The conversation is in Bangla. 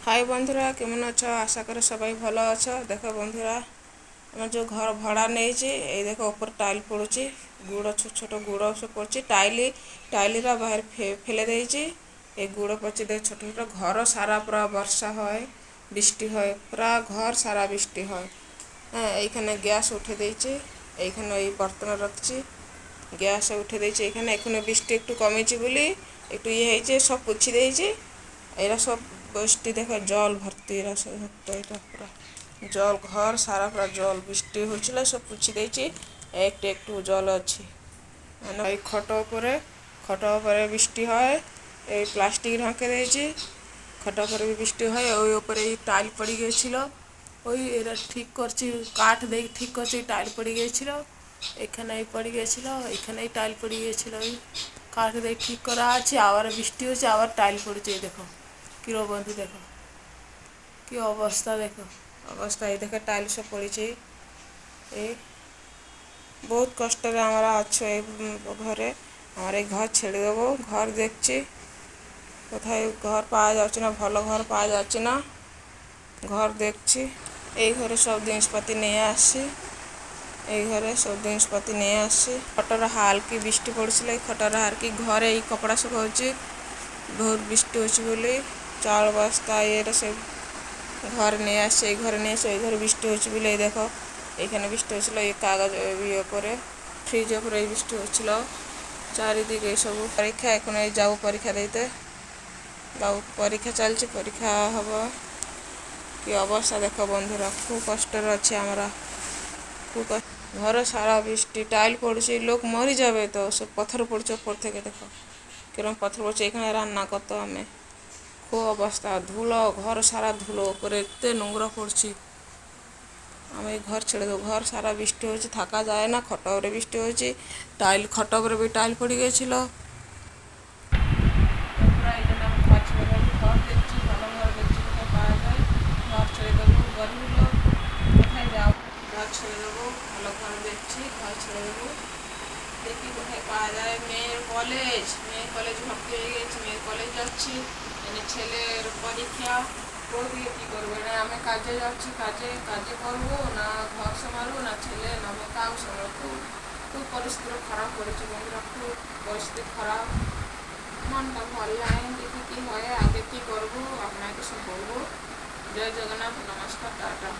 হাই বন্ধুরা, কেমন আছো? আশা করি সবাই ভালো আছো। দেখো বন্ধুরা, আমার যে ঘর ভড়া নেইছি, এই দেখো উপরে টাইল পড়ুছি, গুঁড়ো ছোট ছোট গুঁড়ো সব পড়ছি, টাইলিরা বাহির ফেলে দিয়েছি। এই গুঁড়ো পড়ছে, দেখো ছোট ছোট। ঘর সারা পুরা বর্ষা হয়, বৃষ্টি হয়, পুরা ঘর সারা বৃষ্টি হয়। হ্যাঁ, এইখানে গ্যাস উঠে দিয়েছি, এইখানে এই বর্তন রাখছি, গ্যাস উঠে দিয়েছি এইখানে। এখন বৃষ্টি একটু কমেছে বলে একটু হয়েছে, সব পুছি দিয়েছি। এরা সব বৃষ্টি দেখে জল ভর্তি, এরা সব এটা পুরা জল, ঘর সারা পুরা জল। বৃষ্টি হয়েছিল, সব পুছি দিয়েছি, একটু একটু জল আছে। মানে এই খট উপরে বৃষ্টি হয়, এই প্লাস্টিক ঢাকে দিয়েছি। খট উপরে বৃষ্টি হয়, ওই উপরে এই টাইল পড়ে গিয়েছিল, ওই এরা ঠিক করছি, কাঠ দিয়ে ঠিক করছি, টাইল পড়ে গিয়েছিল। এখানেই পড়ে গিয়েছিল, এখানেই টাইল পড়ে গিয়েছিল, ওই কাঠ দিয়ে ঠিক করা আছে। আবার বৃষ্টি হচ্ছে, আবার টাইল পড়েছে। এই দেখো কিরো বন্ধু, দেখো কি অবস্থা, দেখো অবস্থা। এই দেখে টাইল সব পড়েছে। এই বহুত কষ্টরে আমরা আছো এই ঘরে। আমার এই ঘর ছেড়ে দেবো। ঘর দেখছি, কোথায় ঘর পাওয়া যাচ্ছে না, ভালো ঘর পাওয়া যাচ্ছে না। ঘর দেখছি, এই ঘরে সব জিনিসপাতি নিয়ে আসছি, এই ঘরে সব জিনিসপাতি নিয়ে আসছি। খটরা হালকি বৃষ্টি পড়ছিল, এই খটরা হালকি ঘরে এই কপড়া শুকাଉଛି। বহুত বৃষ্টি হচ্ছে বলে চাল বস্তা এরা সব ঘরে নিয়ে আসছে, এই ঘরে নিয়ে আসছে। ওই ঘরে বৃষ্টি হচ্ছে বলে এই দেখো এখানে বৃষ্টি হচ্ছিল, এই কাগজ করে ফ্রিজ উপরে এই বৃষ্টি হচ্ছিল। চারিদিকে এইসবু পরীক্ষা, এখন এই যাবো পরীক্ষা দিতে, যাবো পরীক্ষা চলছে, পরীক্ষা হব। কি অবস্থা দেখো বন্ধুরা, খুব কষ্টের আছে আমরা, খুব ঘরে সারা বৃষ্টি, টাইল পড়ছে, লোক মরে যাবে তো। সব পাথর পড়ছে উপর থেকে, দেখো কিরম পাথর পড়ছে। এখানে রান্না করতো আমি, খুব অবস্থা, ধুলো, ঘর সারা ধুলো, উপরে এতে নোংরা পড়ছি। আমি ঘর ছেড়ে দেবো। ঘর সারা বৃষ্টি হয়েছে, থাকা যায় না। খট উপরে বৃষ্টি হয়েছে, টাইল খট উপরে টাইল পড়ে গিয়েছিল। ঘর দেখছি, ভালো ঘর দেখছি, কোথায় পাওয়া যায়। ঘর ছেড়ে দেবো, গরিব লোক, কোথায় যাও? ঘর ছেড়ে দেবো, ভালো ঘর দেখছি, ঘর ছেড়ে দেবো। দেখি কোথায় পাওয়া যায়। মেয়ের কলেজ ভর্তি হয়ে গেছে, মেয়ের কলেজ যাচ্ছি। এনে ছেলের পরীক্ষা, ও দিয়ে কী করবে না। আমি কাজে যাচ্ছি, কাজে করবো না, ঘর সামালবো না, ছেলে না আমি কাউ সামালবো। খুব পরিস্থিতি খারাপ করেছে বন্ধুরা, খুব পরিস্থিতি খারাপ। মনটা ভালো লাগে, দেখি কী হয়, আগে কী করবো আপনাকে সব বলবো। জয় জগন্নাথ, নমস্কার, টাটা।